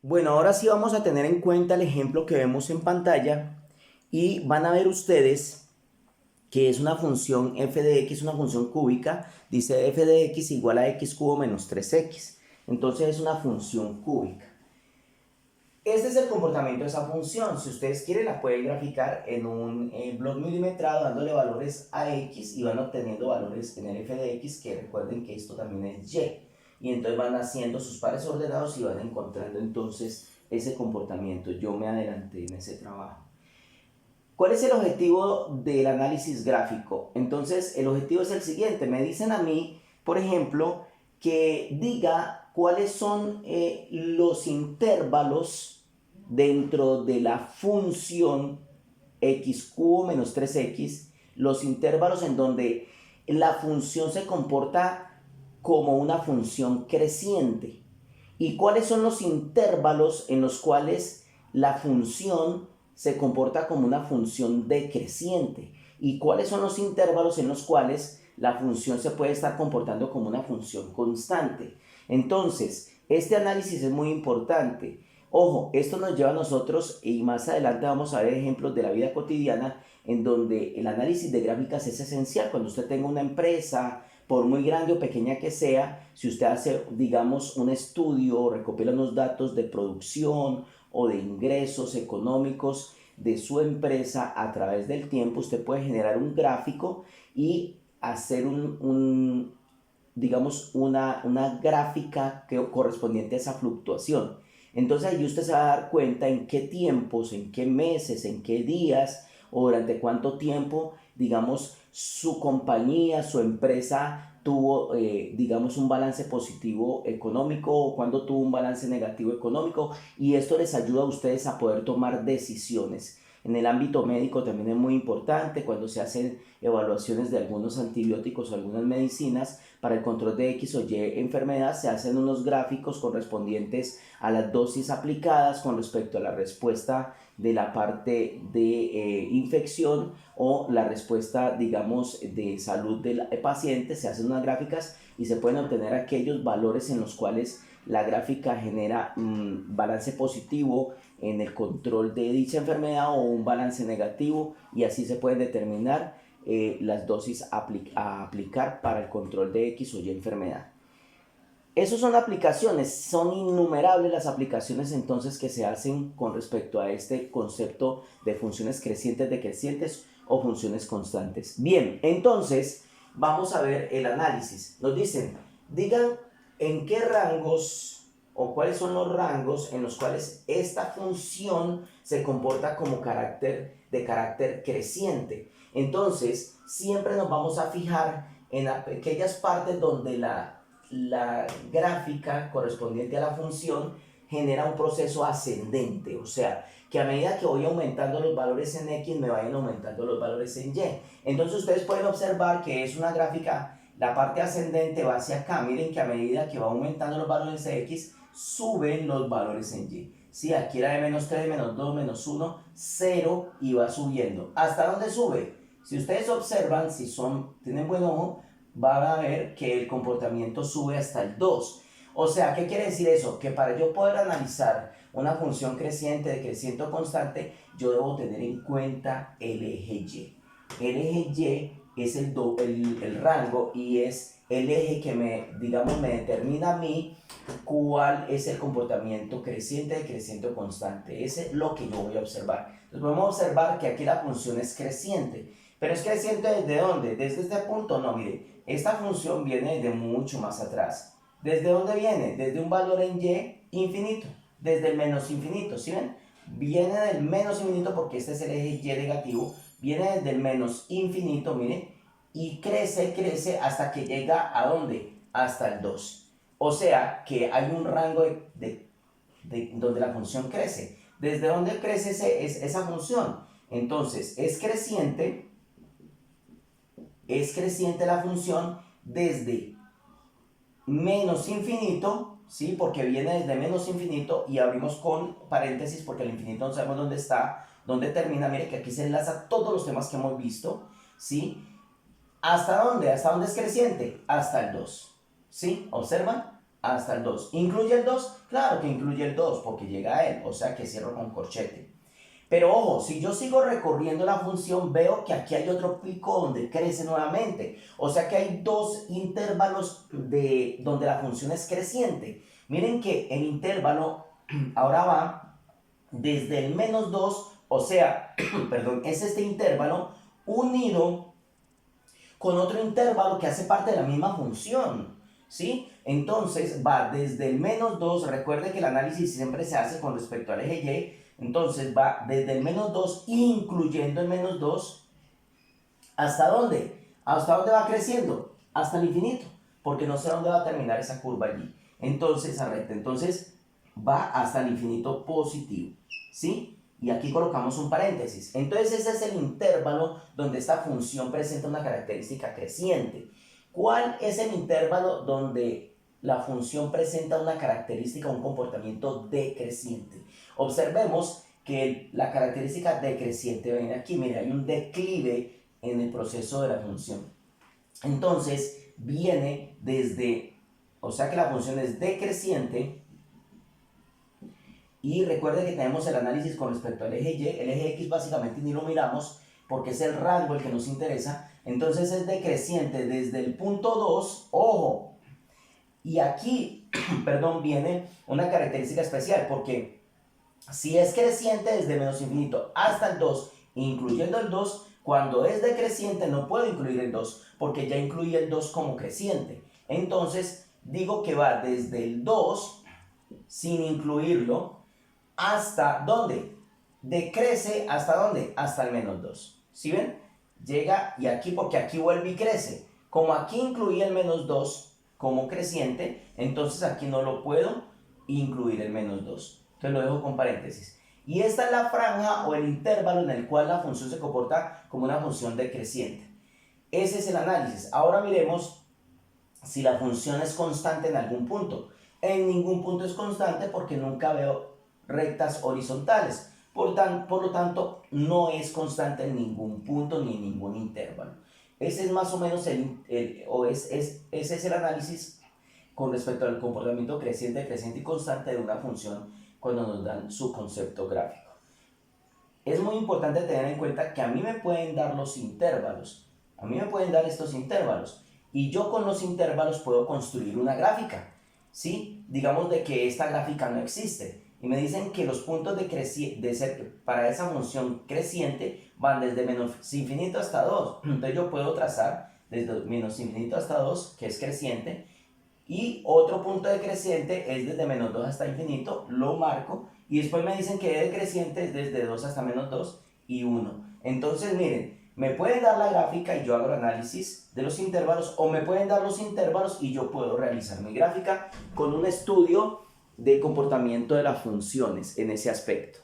Bueno, ahora sí vamos a tener en cuenta el ejemplo que vemos en pantalla y van a ver ustedes que es una función f de x, una función cúbica, dice f de x igual a x cubo menos 3x. Entonces es una función cúbica. Este es el comportamiento de esa función. Si ustedes quieren la pueden graficar en un blog milimetrado dándole valores a x y van obteniendo valores en el f de x, que recuerden que esto también es y. Y entonces van haciendo sus pares ordenados y van encontrando entonces ese comportamiento. Yo me adelanté en ese trabajo. ¿Cuál es el objetivo del análisis gráfico? Entonces, el objetivo es el siguiente. Me dicen a mí, por ejemplo, que diga cuáles son los intervalos dentro de la función x cubo menos 3x, los intervalos en donde la función se comporta como una función creciente. ¿Y cuáles son los intervalos en los cuales la función se comporta como una función decreciente? ¿Y cuáles son los intervalos en los cuales la función se puede estar comportando como una función constante? Entonces, este análisis es muy importante. Ojo, esto nos lleva a nosotros, y más adelante vamos a ver ejemplos de la vida cotidiana, en donde el análisis de gráficas es esencial. Cuando usted tenga una empresa, por muy grande o pequeña que sea, si usted hace, digamos, un estudio, recopila unos datos de producción o de ingresos económicos de su empresa a través del tiempo, usted puede generar un gráfico y hacer digamos, una gráfica correspondiente a esa fluctuación. Entonces ahí usted se va a dar cuenta en qué tiempos, en qué meses, en qué días o durante cuánto tiempo, digamos, su compañía, su empresa tuvo, digamos, un balance positivo económico o cuando tuvo un balance negativo económico, y esto les ayuda a ustedes a poder tomar decisiones. En el ámbito médico también es muy importante cuando se hacen evaluaciones de algunos antibióticos o algunas medicinas para el control de X o Y enfermedad, se hacen unos gráficos correspondientes a las dosis aplicadas con respecto a la respuesta de la parte de infección o la respuesta, digamos, de salud del paciente. Se hacen unas gráficas y se pueden obtener aquellos valores en los cuales la gráfica genera balance positivo en el control de dicha enfermedad o un balance negativo, y así se pueden determinar las dosis a aplicar para el control de X o Y enfermedad. Esas son aplicaciones, son innumerables las aplicaciones entonces que se hacen con respecto a este concepto de funciones crecientes, decrecientes o funciones constantes. Bien, entonces vamos a ver el análisis. Nos dicen, digan en qué rangos o cuáles son los rangos en los cuales esta función se comporta como de carácter creciente. Entonces, siempre nos vamos a fijar en aquellas partes donde la gráfica correspondiente a la función genera un proceso ascendente, o sea, que a medida que voy aumentando los valores en X, me vayan aumentando los valores en Y. Entonces ustedes pueden observar que es una gráfica, la parte ascendente va hacia acá. Miren que a medida que va aumentando los valores de X, suben los valores en Y. Sí, aquí era de menos 3, menos 2, menos 1, 0 y va subiendo. ¿Hasta dónde sube? Si ustedes observan, si tienen buen ojo, van a ver que el comportamiento sube hasta el 2. O sea, ¿qué quiere decir eso? Que para yo poder analizar una función creciente, decreciente o constante, yo debo tener en cuenta el eje Y. El eje Y es el rango y es el eje que digamos, me determina a mí cuál es el comportamiento creciente, decreciente o constante. Ese es lo que yo voy a observar. Entonces podemos observar que aquí la función es creciente. ¿Pero es creciente desde dónde? ¿Desde este punto? No, mire, esta función viene de mucho más atrás. ¿Desde dónde viene? Desde un valor en Y infinito, desde el menos infinito, ¿sí ven? Viene del menos infinito porque este es el eje Y negativo, viene desde el menos infinito, mire, y crece, crece hasta que llega ¿a dónde? Hasta el 2. O sea que hay un rango donde la función crece. ¿Desde dónde crece esa función? Entonces, es creciente la función desde menos infinito, ¿sí? Porque viene desde menos infinito y abrimos con paréntesis porque el infinito no sabemos dónde está, dónde termina. Mire que aquí se enlaza todos los temas que hemos visto, ¿sí? ¿Hasta dónde? ¿Hasta dónde es creciente? Hasta el 2, ¿sí? ¿Observan? hasta el 2. ¿Incluye el 2? Claro que incluye el 2 porque llega a él, o sea que cierro con corchete. Pero ojo, si yo sigo recorriendo la función, veo que aquí hay otro pico donde crece nuevamente. O sea que hay dos intervalos donde la función es creciente. Miren que el intervalo ahora va desde el menos 2, o sea, perdón, es este intervalo unido con otro intervalo que hace parte de la misma función, ¿sí? Entonces va desde el menos 2, recuerde que el análisis siempre se hace con respecto al eje Y, entonces va desde el menos 2, incluyendo el menos 2, ¿hasta dónde? ¿Hasta dónde va creciendo? Hasta el infinito, porque no sé dónde va a terminar esa curva allí. Entonces, esa recta, entonces va hasta el infinito positivo, ¿sí? Y aquí colocamos un paréntesis. Entonces ese es el intervalo donde esta función presenta una característica creciente. ¿Cuál es el intervalo donde la función presenta una característica, un comportamiento decreciente? Observemos que la característica decreciente viene aquí. Mire, hay un declive en el proceso de la función. Entonces viene desde, o sea que la función es decreciente. Y recuerde que tenemos el análisis con respecto al eje Y, el eje X básicamente ni lo miramos porque es el rango el que nos interesa. Entonces es decreciente desde el punto 2, ojo, y aquí, perdón, viene una característica especial porque si es creciente desde menos infinito hasta el 2, incluyendo el 2, cuando es decreciente no puedo incluir el 2 porque ya incluí el 2 como creciente. Entonces digo que va desde el 2 sin incluirlo hasta ¿dónde? Decrece hasta ¿dónde? Hasta el menos 2. ¿Sí ven? Llega y aquí porque aquí vuelve y crece. Como aquí incluí el menos 2 como creciente, entonces aquí no lo puedo incluir el menos 2. Entonces lo dejo con paréntesis. Y esta es la franja o el intervalo en el cual la función se comporta como una función decreciente. Ese es el análisis. Ahora miremos si la función es constante en algún punto. En ningún punto es constante porque nunca veo rectas horizontales. Por lo tanto, no es constante en ningún punto ni en ningún intervalo. Ese es más o menos ese es el análisis con respecto al comportamiento creciente, creciente y constante de una función cuando nos dan su concepto gráfico. Es muy importante tener en cuenta que a mí me pueden dar los intervalos. A mí me pueden dar estos intervalos. Y yo con los intervalos puedo construir una gráfica. ¿Sí? Digamos de que esta gráfica no existe. Y me dicen que los puntos para esa función creciente van desde menos infinito hasta 2. Entonces yo puedo trazar desde menos infinito hasta 2, que es creciente. Y otro punto decreciente es desde menos 2 hasta infinito, lo marco. Y después me dicen que decreciente es desde 2 hasta menos 2 y 1. Entonces miren, me pueden dar la gráfica y yo hago el análisis de los intervalos, o me pueden dar los intervalos y yo puedo realizar mi gráfica con un estudio de comportamiento de las funciones en ese aspecto.